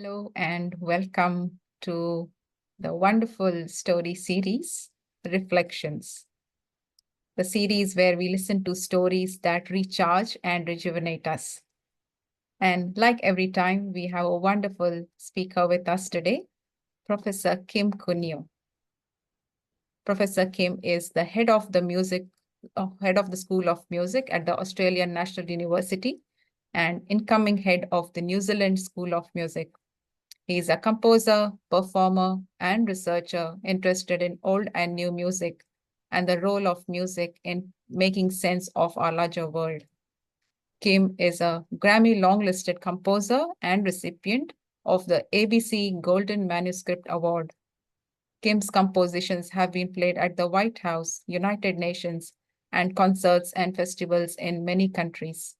Hello and welcome to the wonderful story series, Reflections, the series where we listen to stories that recharge and rejuvenate us. And like every time, we have a wonderful speaker with us today, Professor Kim Cunio. Professor Kim is the head of the School of Music at the Australian National University and incoming head of the New Zealand School of Music. He is a composer, performer, and researcher interested in old and new music and the role of music in making sense of our larger world. Kim is a Grammy long-listed composer and recipient of the ABC Golden Manuscript Award. Kim's compositions have been played at the White House, United Nations, and concerts and festivals in many countries.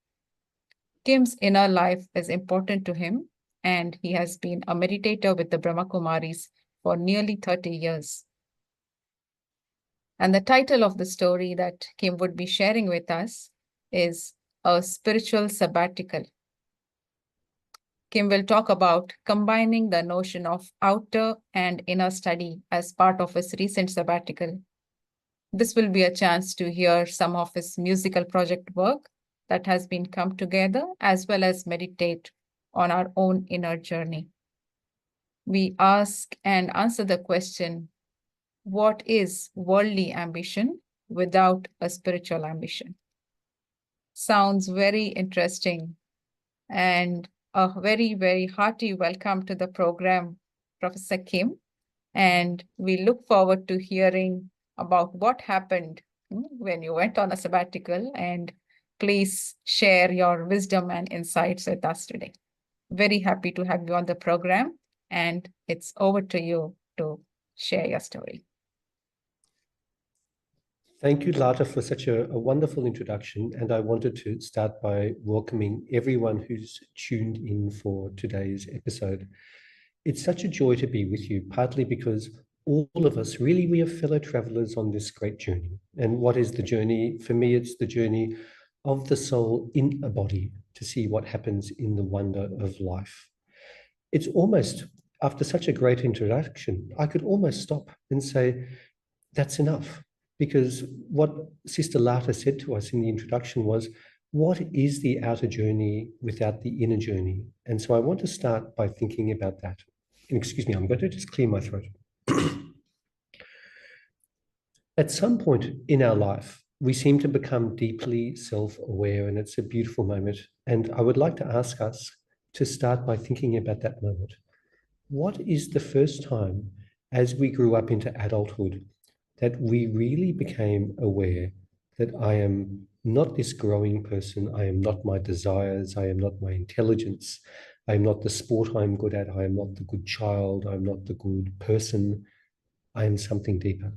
Kim's inner life is important to him, and he has been a meditator with the Brahma Kumaris for nearly 30 years. And the title of the story that Kim would be sharing with us is A Spiritual Sabbatical. Kim will talk about combining the notion of outer and inner study as part of his recent sabbatical. This will be a chance to hear some of his musical project work that has been come together, as well as meditate on our own inner journey. We ask and answer the question, what is worldly ambition without a spiritual ambition? Sounds very interesting, and a very, very hearty welcome to the program, Professor Kim. And we look forward to hearing about what happened when you went on a sabbatical, and please share your wisdom and insights with us today. Very happy to have you on the program, and it's over to you to share your story. Thank you, Lata, for such a wonderful introduction. And I wanted to start by welcoming everyone who's tuned in for today's episode. It's such a joy to be with you, partly because all of us, really, we are fellow travelers on this great journey. And what is the journey? For me, it's the journey of the soul in a body to see what happens in the wonder of life. It's almost, after such a great introduction, I could almost stop and say, that's enough. Because what Sister Lata said to us in the introduction was, what is the outer journey without the inner journey? And so I want to start by thinking about that. And excuse me, I'm going to just clear my throat. At some point in our life, we seem to become deeply self-aware, and it's a beautiful moment. And I would like to ask us to start by thinking about that moment. What is the first time as we grew up into adulthood that we really became aware that I am not this growing person, I am not my desires, I am not my intelligence, I am not the sport I'm good at, I am not the good child, I am not the good person, I am something deeper.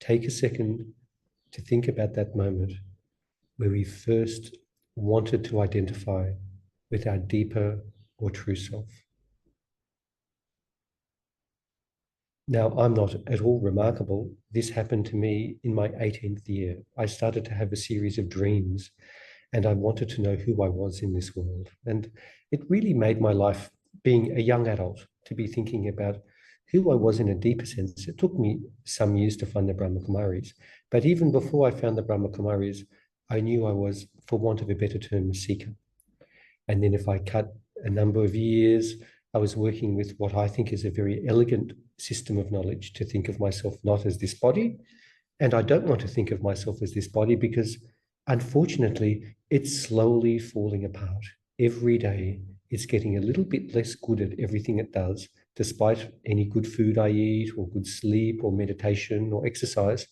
Take a second to think about that moment where we first wanted to identify with our deeper or true self. Now, I'm not at all remarkable. This happened to me in my 18th year. I started to have a series of dreams, and I wanted to know who I was in this world. And it really made my life, being a young adult, to be thinking about who I was in a deeper sense. It took me some years to find the Brahma Kumaris, but even before I found the Brahma Kumaris, I knew I was, for want of a better term, a seeker. And then if I cut a number of years, I was working with what I think is a very elegant system of knowledge to think of myself not as this body. And I don't want to think of myself as this body because, unfortunately, it's slowly falling apart. Every day, it's getting a little bit less good at everything it does, despite any good food I eat or good sleep or meditation or exercise.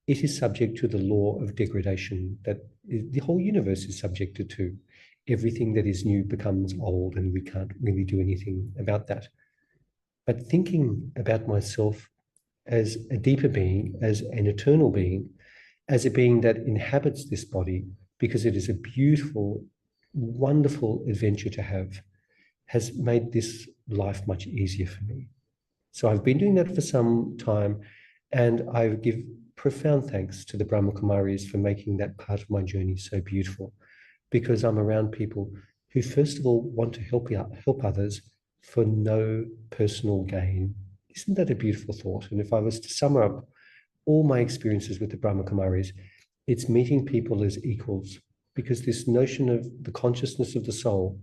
It is subject to the law of degradation that the whole universe is subjected to. Everything that is new becomes old, and we can't really do anything about that. But thinking about myself as a deeper being, as an eternal being, as a being that inhabits this body, because it is a beautiful, wonderful adventure to have, has made this life much easier for me. So I've been doing that for some time, and I give profound thanks to the Brahma Kumaris for making that part of my journey so beautiful, because I'm around people who first of all want to help others for no personal gain. Isn't that a beautiful thought? And if I was to sum up all my experiences with the Brahma Kumaris, it's meeting people as equals, because this notion of the consciousness of the soul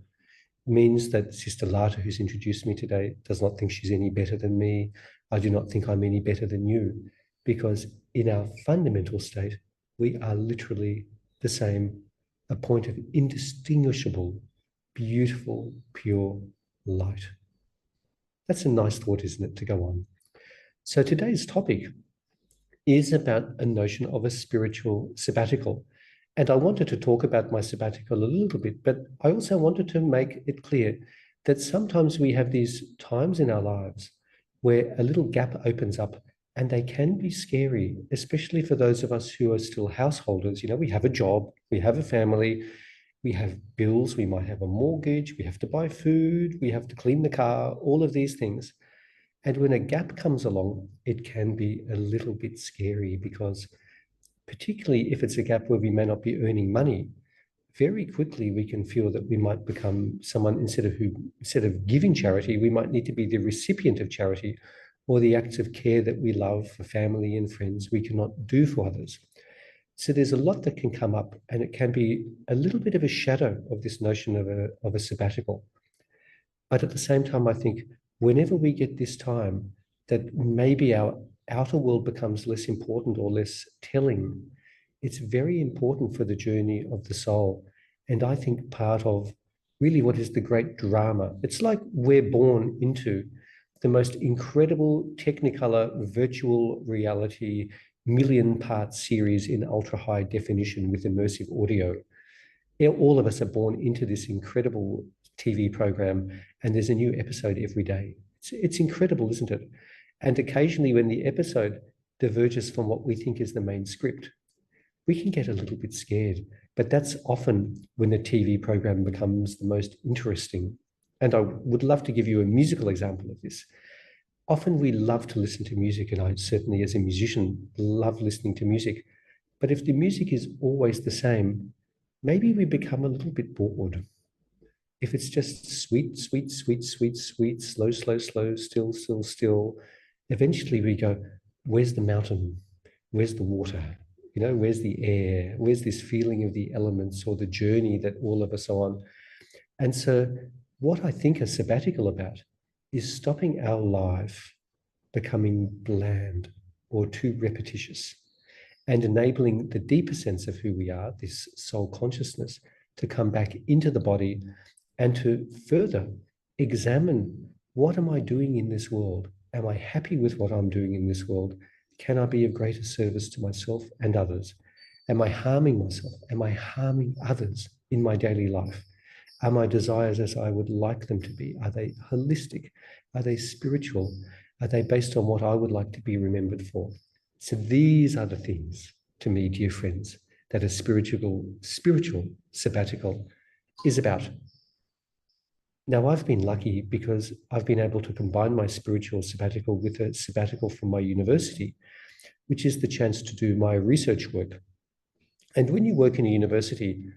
means that Sister Lata, who's introduced me today, does not think she's any better than me. I do not think I'm any better than you, because in our fundamental state, we are literally the same, a point of indistinguishable, beautiful, pure light. That's a nice thought, isn't it, to go on? So today's topic is about a notion of a spiritual sabbatical. And I wanted to talk about my sabbatical a little bit, but I also wanted to make it clear that sometimes we have these times in our lives where a little gap opens up, and they can be scary, especially for those of us who are still householders. You know, we have a job, we have a family, we have bills, we might have a mortgage, we have to buy food, we have to clean the car, all of these things. And when a gap comes along, it can be a little bit scary, because particularly if it's a gap where we may not be earning money, very quickly we can feel that we might become someone, instead of giving charity, we might need to be the recipient of charity, or the acts of care that we love for family and friends we cannot do for others. So there's a lot that can come up, and it can be a little bit of a shadow of this notion of a sabbatical. But at the same time, I think whenever we get this time that maybe our outer world becomes less important or less telling, it's very important for the journey of the soul. And I think part of really what is the great drama. It's like we're born into the most incredible Technicolor virtual reality million-part series in ultra high definition with immersive audio. All of us are born into this incredible TV program, and there's a new episode every day. It's incredible, isn't it? And occasionally when the episode diverges from what we think is the main script, we can get a little bit scared. But that's often when the TV program becomes the most interesting. And I would love to give you a musical example of this. Often we love to listen to music, and I certainly as a musician love listening to music. But if the music is always the same, maybe we become a little bit bored. If it's just sweet, sweet, sweet, sweet, sweet, slow, slow, slow, still, still, still, eventually we go, where's the mountain? Where's the water? You know, where's the air? Where's this feeling of the elements or the journey that all of us are on? And so what I think a sabbatical about is stopping our life becoming bland or too repetitious, and enabling the deeper sense of who we are, this soul consciousness, to come back into the body and to further examine, what am I doing in this world? Am I happy with what I'm doing in this world? Can I be of greater service to myself and others? Am I harming myself? Am I harming others in my daily life? Are my desires as I would like them to be? Are they holistic? Are they spiritual? Are they based on what I would like to be remembered for? So these are the things, to me, dear friends, that a spiritual sabbatical is about. Now, I've been lucky because I've been able to combine my spiritual sabbatical with a sabbatical from my university, which is the chance to do my research work. And when you work in a university,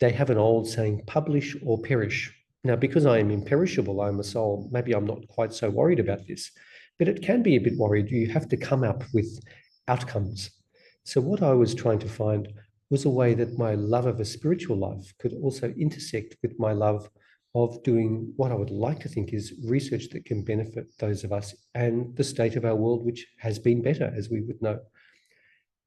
they have an old saying, publish or perish. Now, because I am imperishable, I'm a soul, maybe I'm not quite so worried about this, but it can be a bit worried. You have to come up with outcomes. So what I was trying to find was a way that my love of a spiritual life could also intersect with my love of doing what I would like to think is research that can benefit those of us and the state of our world, which has been better, as we would know.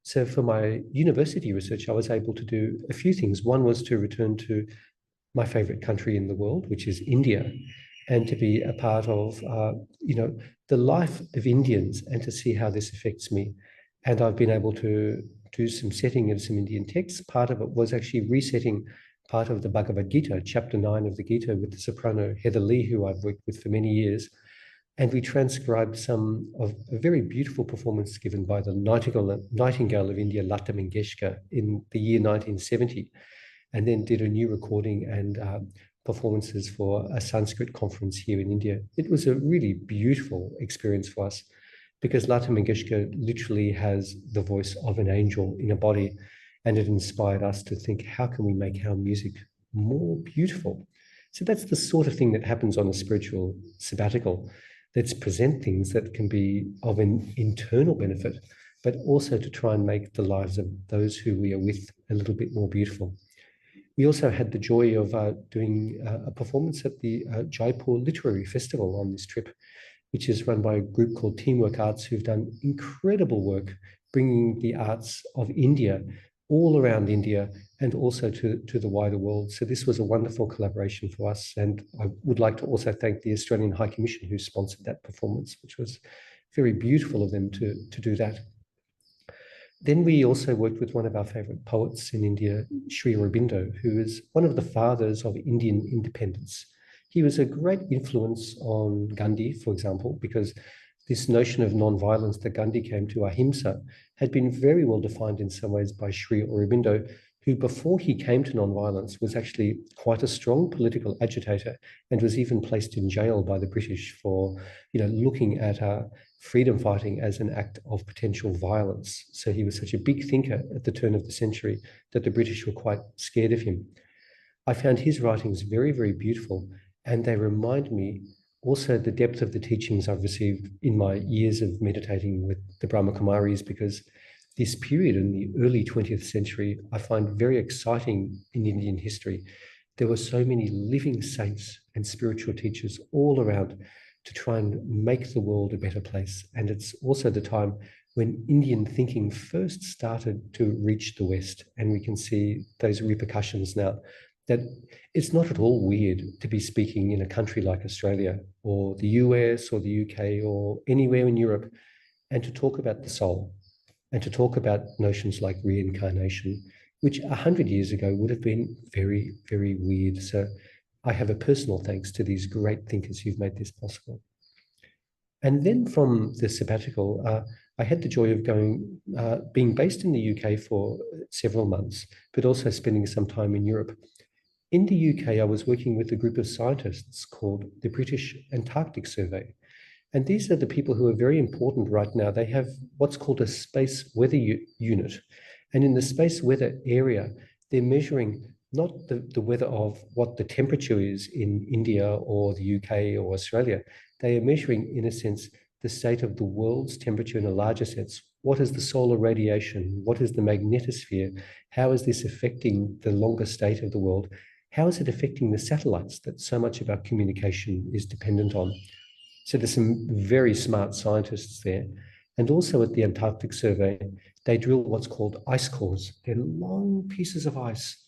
So for my university research, I was able to do a few things. One was to return to my favorite country in the world, which is India, and to be a part of, the life of Indians, and to see how this affects me. And I've been able to do some setting of some Indian texts. Part of it was actually resetting part of the Bhagavad Gita, chapter 9 of the Gita, with the soprano Heather Lee, who I've worked with for many years. And we transcribed some of a very beautiful performance given by the Nightingale of India, Lata Mangeshkar, in the year 1970, and then did a new recording and performances for a Sanskrit conference here in India. It was a really beautiful experience for us, because Lata Mangeshkar literally has the voice of an angel in a body, and it inspired us to think, how can we make our music more beautiful? So that's the sort of thing that happens on a spiritual sabbatical. Let's present things that can be of an internal benefit, but also to try and make the lives of those who we are with a little bit more beautiful. We also had the joy of doing a performance at the Jaipur Literary Festival on this trip, which is run by a group called Teamwork Arts, who've done incredible work bringing the arts of India all around India and also to the wider world. So this was a wonderful collaboration for us. And I would like to also thank the Australian High Commission who sponsored that performance, which was very beautiful of them to do that. Then we also worked with one of our favorite poets in India, Sri Aurobindo, who is one of the fathers of Indian independence. He was a great influence on Gandhi, for example, because this notion of non-violence that Gandhi came to, ahimsa, had been very well defined in some ways by Sri Aurobindo, who before he came to non-violence was actually quite a strong political agitator and was even placed in jail by the British for, looking at freedom fighting as an act of potential violence. So he was such a big thinker at the turn of the century that the British were quite scared of him. I found his writings very, very beautiful, and they remind me also the depth of the teachings I've received in my years of meditating with the Brahma Kumaris, because this period in the early 20th century I find very exciting in Indian history. There were so many living saints and spiritual teachers all around to try and make the world a better place. And it's also the time when Indian thinking first started to reach the West, and we can see those repercussions now, that it's not at all weird to be speaking in a country like Australia or the US or the UK or anywhere in Europe and to talk about the soul and to talk about notions like reincarnation, which 100 years ago would have been very, very weird. So I have a personal thanks to these great thinkers who've made this possible. And then from the sabbatical, I had the joy of being based in the UK for several months, but also spending some time in Europe. In the UK, I was working with a group of scientists called the British Antarctic Survey. And these are the people who are very important right now. They have what's called a space weather unit. And in the space weather area, they're measuring not the weather of what the temperature is in India or the UK or Australia. They are measuring, in a sense, the state of the world's temperature in a larger sense. What is the solar radiation? What is the magnetosphere? How is this affecting the longer state of the world? How is it affecting the satellites that so much of our communication is dependent on? So there's some very smart scientists there. And also at the Antarctic Survey, they drill what's called ice cores. They're long pieces of ice.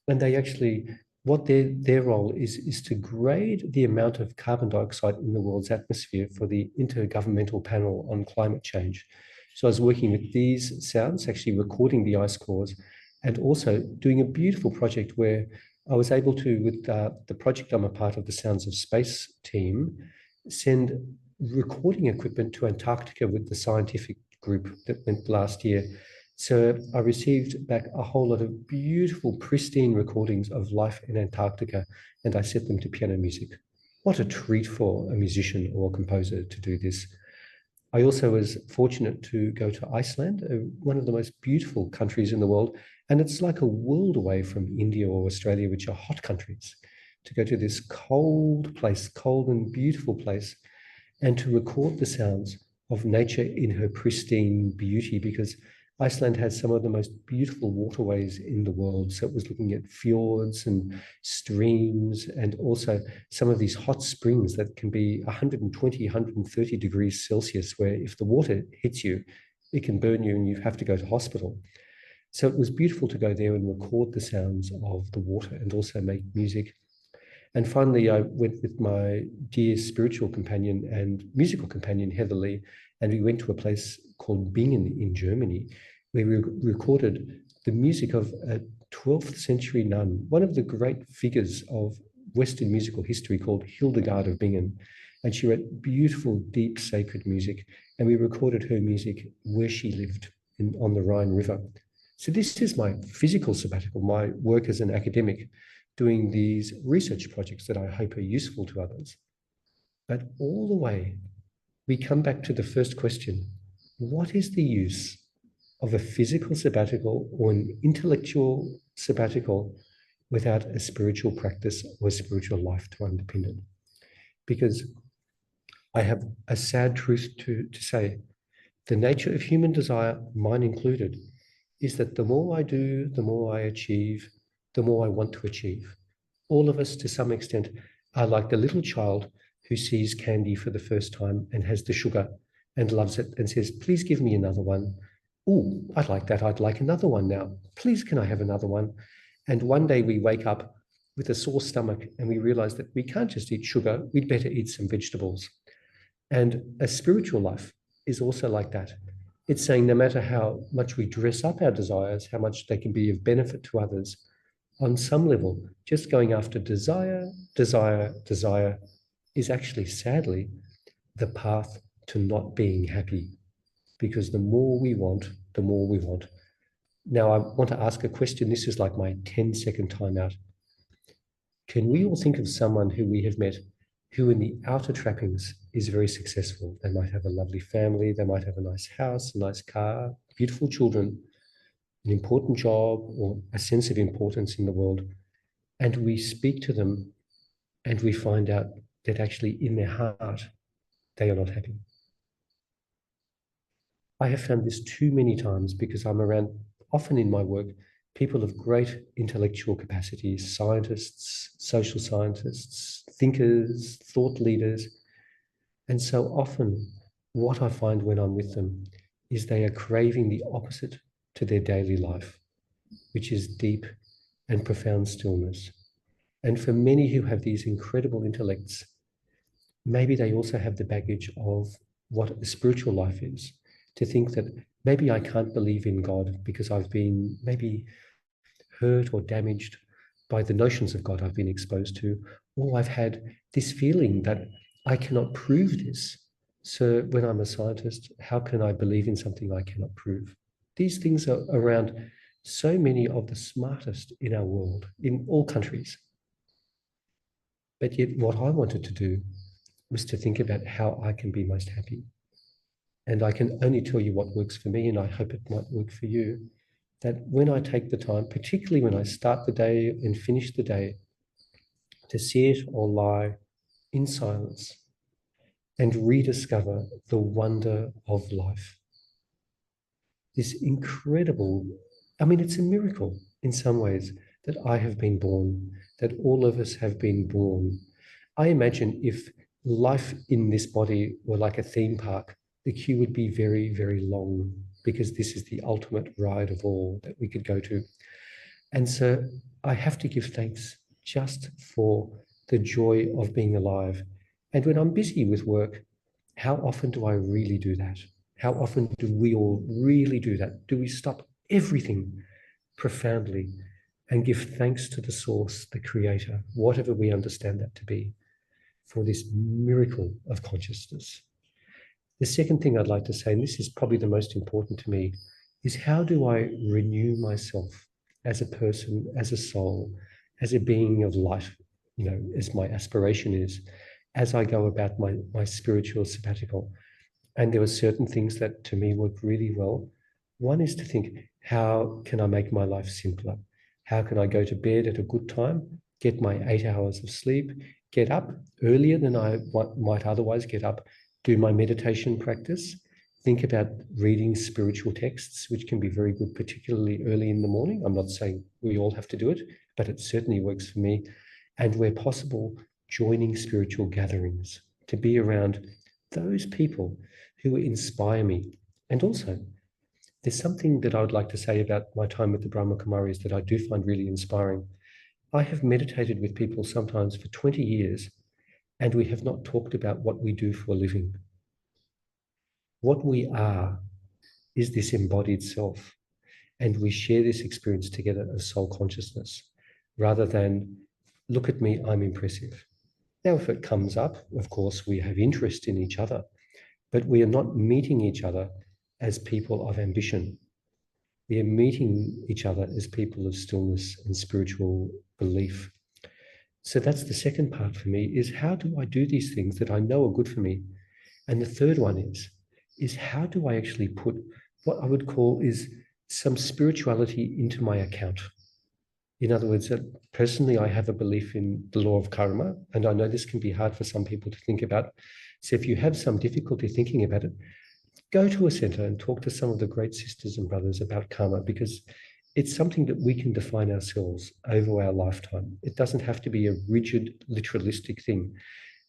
And they actually, what their role is to grade the amount of carbon dioxide in the world's atmosphere for the Intergovernmental Panel on Climate Change. So I was working with these sounds, actually recording the ice cores, and also doing a beautiful project where I was able to, with the project I'm a part of, the Sounds of Space team, send recording equipment to Antarctica with the scientific group that went last year. So I received back a whole lot of beautiful, pristine recordings of life in Antarctica, and I set them to piano music. What a treat for a musician or a composer to do this. I also was fortunate to go to Iceland, one of the most beautiful countries in the world, and it's like a world away from India or Australia, which are hot countries, to go to this cold place, cold and beautiful place, and to record the sounds of nature in her pristine beauty, because Iceland has some of the most beautiful waterways in the world. So it was looking at fjords and streams, and also some of these hot springs that can be 120, 130 degrees Celsius, where if the water hits you, it can burn you and you have to go to hospital. So it was beautiful to go there and record the sounds of the water and also make music. And finally, I went with my dear spiritual companion and musical companion, Heather Lee, and we went to a place called Bingen in Germany, where we recorded the music of a 12th century nun, one of the great figures of Western musical history, called Hildegard of Bingen. And she wrote beautiful, deep, sacred music. And we recorded her music where she lived on the Rhine River. So this is my physical sabbatical, my work as an academic, doing these research projects that I hope are useful to others. But all the way, we come back to the first question: what is the use of a physical sabbatical or an intellectual sabbatical without a spiritual practice or a spiritual life to underpin it. Because I have a sad truth to say. The nature of human desire, mine included, is that the more I do, the more I achieve, the more I want to achieve. All of us, to some extent, are like the little child who sees candy for the first time and has the sugar and loves it and says, please give me another one. Oh, I'd like that. I'd like another one now. Please, can I have another one? And one day we wake up with a sore stomach and we realize that we can't just eat sugar, we'd better eat some vegetables. And a spiritual life is also like that. It's saying no matter how much we dress up our desires, how much they can be of benefit to others, on some level, just going after desire, desire, desire is actually, sadly, the path to not being happy. Because the more we want, the more we want. Now, I want to ask a question. This is like my 10-second timeout. Can we all think of someone who we have met who in the outer trappings is very successful? They might have a lovely family, they might have a nice house, a nice car, beautiful children, an important job, or a sense of importance in the world. And we speak to them and we find out that actually in their heart, they are not happy. I have found this too many times because I'm around, often in my work, people of great intellectual capacities, scientists, social scientists, thinkers, thought leaders. And so often what I find when I'm with them is they are craving the opposite to their daily life, which is deep and profound stillness. And for many who have these incredible intellects, maybe they also have the baggage of what a spiritual life is, to think that maybe I can't believe in God because I've been maybe hurt or damaged by the notions of God I've been exposed to, or I've had this feeling that I cannot prove this. So when I'm a scientist, how can I believe in something I cannot prove? These things are around so many of the smartest in our world, in all countries. But yet what I wanted to do was to think about how I can be most happy. And I can only tell you what works for me, and I hope it might work for you, that when I take the time, particularly when I start the day and finish the day, to sit or lie in silence and rediscover the wonder of life. This incredible, I mean, it's a miracle in some ways that I have been born, that all of us have been born. I imagine if life in this body were like a theme park, the queue would be very, very long, because this is the ultimate ride of all that we could go to. And so I have to give thanks just for the joy of being alive. And when I'm busy with work, how often do I really do that? How often do we all really do that? Do we stop everything profoundly and give thanks to the source, the creator, whatever we understand that to be, for this miracle of consciousness? The second thing I'd like to say, and this is probably the most important to me, is how do I renew myself as a person, as a soul, as a being of light, as my aspiration is, as I go about my spiritual sabbatical. And there were certain things that to me work really well. One is to think, how can I make my life simpler? How can I go to bed at a good time, get my 8 hours of sleep, get up earlier than I might otherwise get up, do my meditation practice, think about reading spiritual texts, which can be very good, particularly early in the morning. I'm not saying we all have to do it, but it certainly works for me. And where possible, joining spiritual gatherings, to be around those people who inspire me. And also, there's something that I would like to say about my time with the Brahma Kumaris that I do find really inspiring. I have meditated with people sometimes for 20 years, and we have not talked about what we do for a living. What we are is this embodied self, and we share this experience together as soul consciousness, rather than, look at me, I'm impressive. Now, if it comes up, of course, we have interest in each other, but we are not meeting each other as people of ambition. We are meeting each other as people of stillness and spiritual belief. So that's the second part for me, is how do I do these things that I know are good for me? And the third one is how do I actually put what I would call is some spirituality into my account? In other words, personally, I have a belief in the law of karma, and I know this can be hard for some people to think about. So if you have some difficulty thinking about it, go to a center and talk to some of the great sisters and brothers about karma, because it's something that we can define ourselves over our lifetime. It doesn't have to be a rigid, literalistic thing,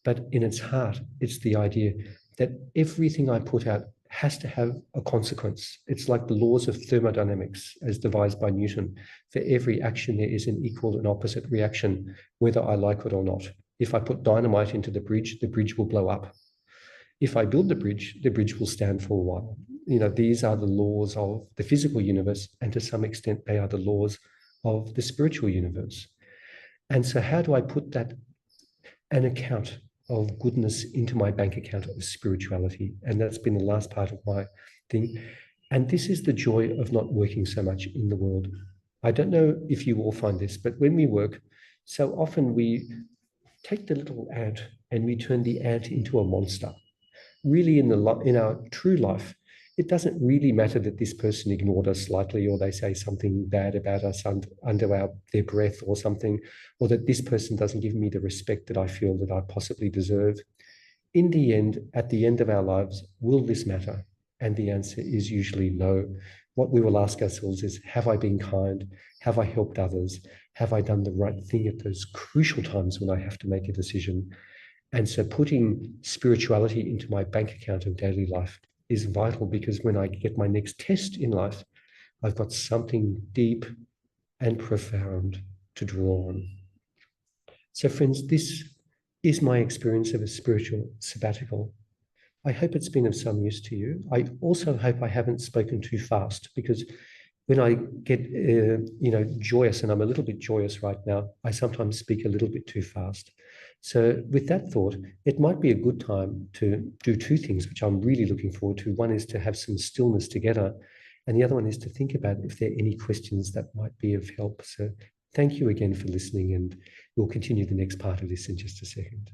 but in its heart, it's the idea that everything I put out has to have a consequence. It's like the laws of thermodynamics as devised by Newton. For every action, there is an equal and opposite reaction, whether I like it or not. If I put dynamite into the bridge will blow up. If I build the bridge will stand for a while. You know, these are the laws of the physical universe, and to some extent, they are the laws of the spiritual universe. And so how do I put that, an account of goodness, into my bank account of spirituality? And that's been the last part of my thing. And this is the joy of not working so much in the world. I don't know if you all find this, but when we work, so often we take the little ant and we turn the ant into a monster. Really, in our true life, it doesn't really matter that this person ignored us slightly, or they say something bad about us under their breath or something, or that this person doesn't give me the respect that I feel that I possibly deserve. In the end, at the end of our lives, will this matter? And the answer is usually no. What we will ask ourselves is, have I been kind? Have I helped others? Have I done the right thing at those crucial times when I have to make a decision? And so putting spirituality into my bank account of daily life is vital, because when I get my next test in life, I've got something deep and profound to draw on. So friends, this is my experience of a spiritual sabbatical. I hope it's been of some use to you. I also hope I haven't spoken too fast, because when I get joyous, and I'm a little bit joyous right now, I sometimes speak a little bit too fast. So with that thought, it might be a good time to do two things, which I'm really looking forward to. One is to have some stillness together, and the other one is to think about if there are any questions that might be of help. So thank you again for listening, and we'll continue the next part of this in just a second.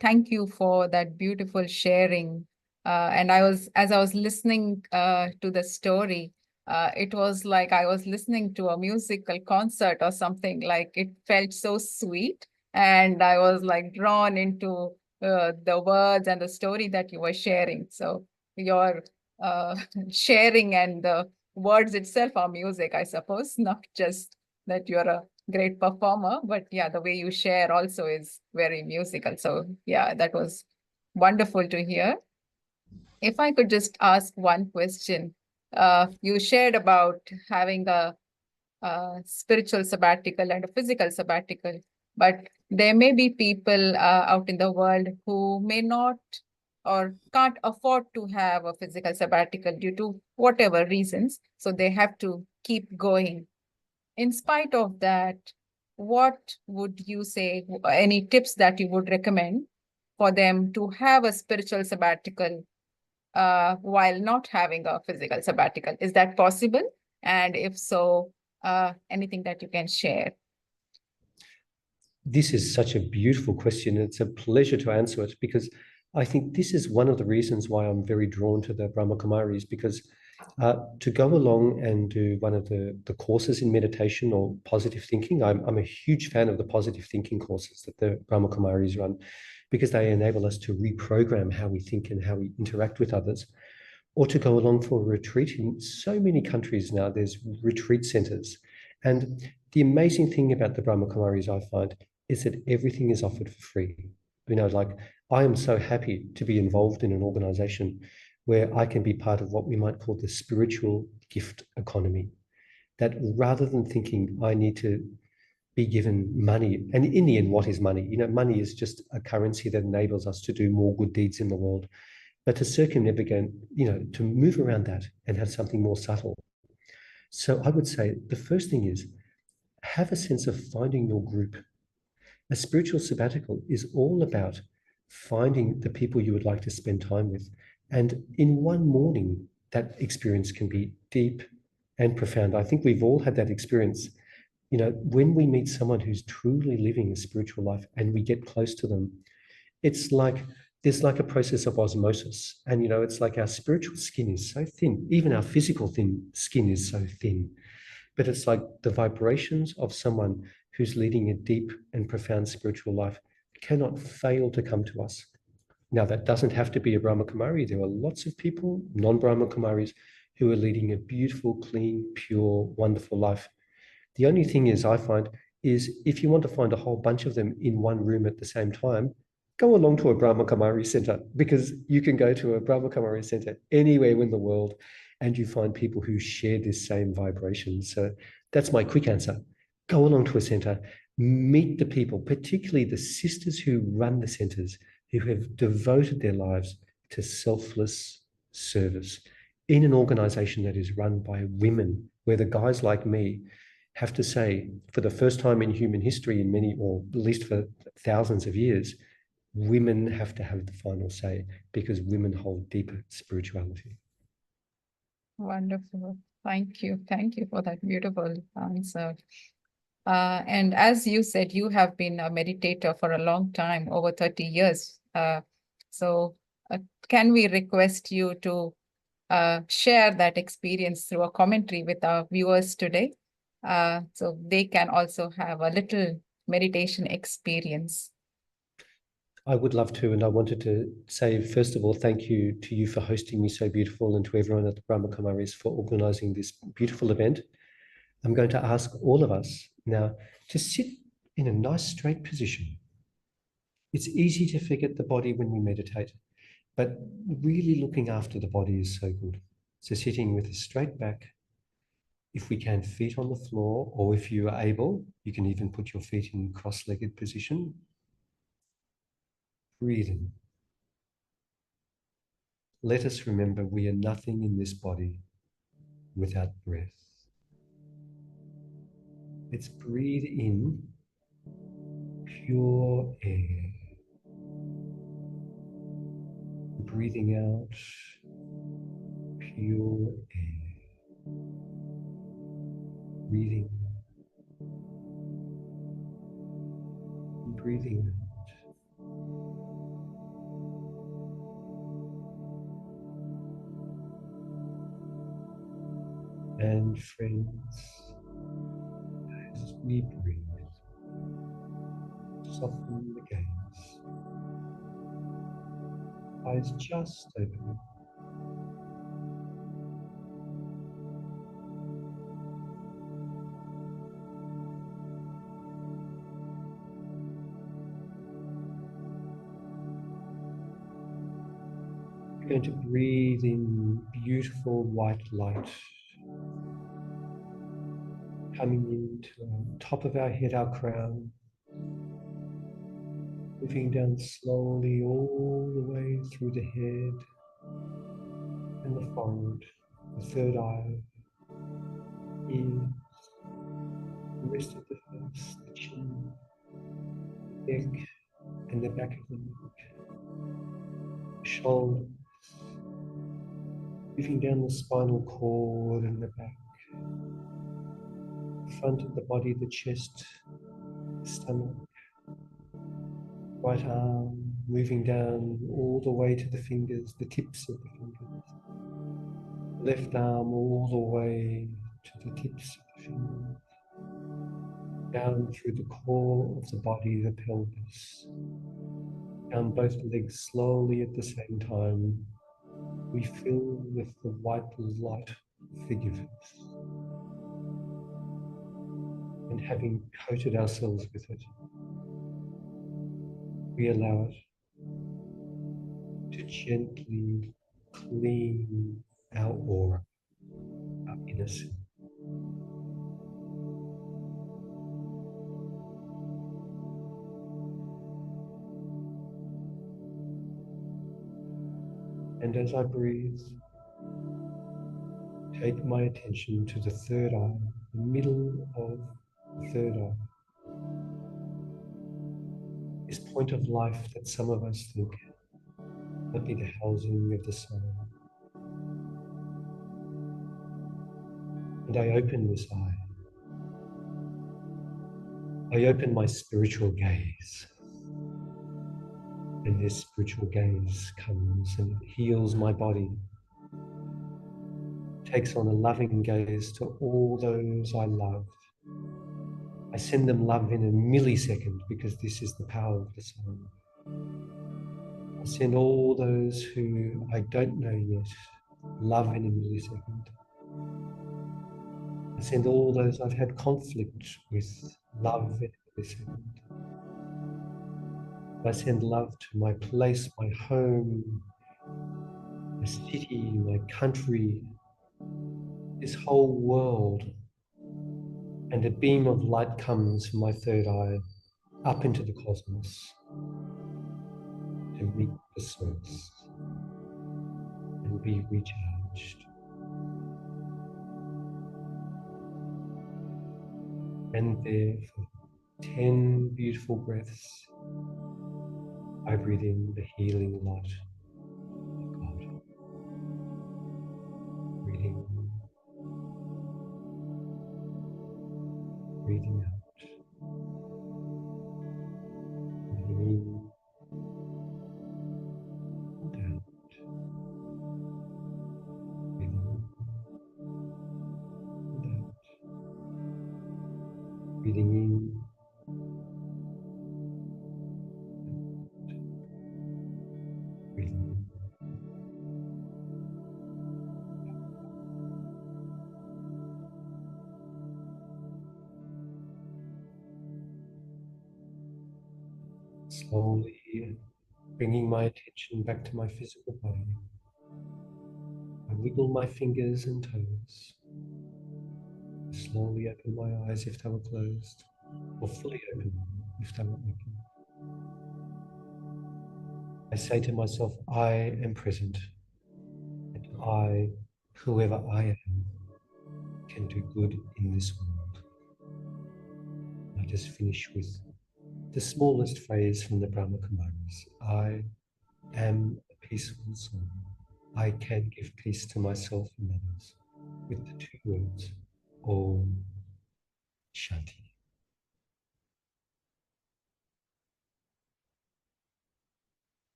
Thank you for that beautiful sharing. And as I was listening to the story, it was like I was listening to a musical concert or something. Like, it felt so sweet, and I was like drawn into the words and the story that you were sharing. So your sharing and the words itself are music, I suppose, not just that you're a great performer, but yeah, the way you share also is very musical. So yeah, that was wonderful to hear. If I could just ask one question, you shared about having a spiritual sabbatical and a physical sabbatical, but there may be people out in the world who may not or can't afford to have a physical sabbatical due to whatever reasons, so they have to keep going. In spite of that, what would you say, any tips that you would recommend for them to have a spiritual sabbatical while not having a physical sabbatical? Is that possible? And if so, anything that you can share? This is such a beautiful question. It's a pleasure to answer it, because I think this is one of the reasons why I'm very drawn to the Brahma Kumaris, because to go along and do one of the courses in meditation or positive thinking, I'm a huge fan of the positive thinking courses that the Brahma Kumaris run, because they enable us to reprogram how we think and how we interact with others. Or to go along for a retreat. In so many countries now, there's retreat centers. And the amazing thing about the Brahma Kumaris, I find, is that everything is offered for free. You know, like, I am so happy to be involved in an organization where I can be part of what we might call the spiritual gift economy. That rather than thinking I need to be given money, and in the end, what is money? You know, money is just a currency that enables us to do more good deeds in the world. But to circumnavigate, to move around that and have something more subtle. So I would say the first thing is, have a sense of finding your group. A spiritual sabbatical is all about finding the people you would like to spend time with. And in one morning, that experience can be deep and profound. I think we've all had that experience. You know, when we meet someone who's truly living a spiritual life and we get close to them, it's like there's like a process of osmosis. And, it's like our spiritual skin is so thin, even our physical skin is so thin, but it's like the vibrations of someone who's leading a deep and profound spiritual life cannot fail to come to us. Now, that doesn't have to be a Brahma Kumari. There are lots of people, non-Brahma Kumaris, who are leading a beautiful, clean, pure, wonderful life. The only thing is, I find, is if you want to find a whole bunch of them in one room at the same time, go along to a Brahma Kumari center, because you can go to a Brahma Kumari center anywhere in the world and you find people who share this same vibration. So that's my quick answer. Go along to a center, meet the people, particularly the sisters who run the centers, who have devoted their lives to selfless service in an organization that is run by women, where the guys like me have to say, for the first time in human history, in many, or at least for thousands of years, women have to have the final say, because women hold deeper spirituality. Wonderful. Thank you. Thank you for that beautiful answer. And as you said, you have been a meditator for a long time, over 30 years. So can we request you to share that experience through a commentary with our viewers today, so they can also have a little meditation experience? I would love to, and I wanted to say, first of all, thank you to you for hosting me so beautiful, and to everyone at the Brahma Kumaris for organizing this beautiful event. I'm going to ask all of us now to sit in a nice straight position. It's easy to forget the body when we meditate, but really looking after the body is so good. So sitting with a straight back, if we can, feet on the floor, or if you are able, you can even put your feet in cross-legged position. Breathe in. Let us remember we are nothing in this body without breath. Let's breathe in pure air. Breathing out pure air. Breathing in, breathing out. And friends, as we breathe, soften the gaze. Eyes just open. We're going to breathe in beautiful white light coming into the top of our head, our crown, moving down slowly all the way through the head and the forehead, the third eye, ears, the rest of the face, the chin, the neck, and the back of the neck, the shoulders, moving down the spinal cord and the back, the front of the body, the chest, the stomach, right arm, moving down all the way to the fingers, the tips of the fingers, left arm all the way to the tips of the fingers, down through the core of the body, the pelvis, down both legs slowly at the same time. We fill with the white light forgiveness. And having coated ourselves with it, we allow it to gently clean our aura, our inner self. And as I breathe, take my attention to the third eye, the middle of the third eye. This point of life that some of us think might be the housing of the soul. And I open this eye. I open my spiritual gaze. And this spiritual gaze comes and heals my body, takes on a loving gaze to all those I love. I send them love in a millisecond because this is the power of the soul. I send all those who I don't know yet love in a millisecond. I send all those I've had conflict with love in a millisecond. I send love to my place, my home, my city, my country, this whole world. And a beam of light comes from my third eye up into the cosmos to meet the source and be recharged. And there for 10 beautiful breaths, I breathe in the healing light of God. Breathing in, breathing out, breathing in and out, breathing in and out, breathing in, breathing in. Slowly bringing my attention back to my physical body. I wiggle my fingers and toes. I slowly open my eyes if they were closed, or fully open if they were open. I say to myself, I am present, and I, whoever I am, can do good in this world. I just finish with the smallest phrase from the Brahma Kumaris. I am a peaceful soul. I can give peace to myself and others with the two words, Om Shanti.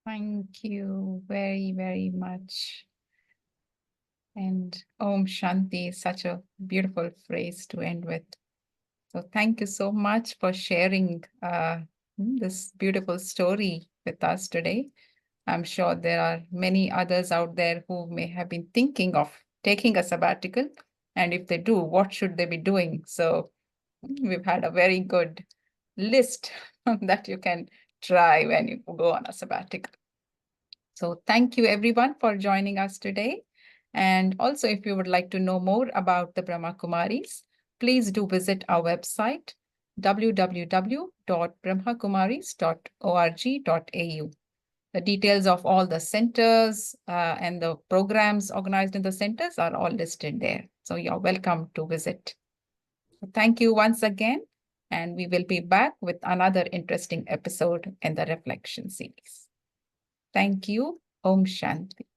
Thank you very, very much. And Om Shanti is such a beautiful phrase to end with. So thank you so much for sharing this beautiful story with us today. I'm sure there are many others out there who may have been thinking of taking a sabbatical. And if they do, what should they be doing? So we've had a very good list that you can try when you go on a sabbatical. So thank you everyone for joining us today. And also, if you would like to know more about the Brahma Kumaris, please do visit our website, www.brahmakumaris.org.au. The details of all the centers and the programs organized in the centers are all listed there. So you're welcome to visit. Thank you once again, and we will be back with another interesting episode in the reflection series. Thank you. Om Shanti.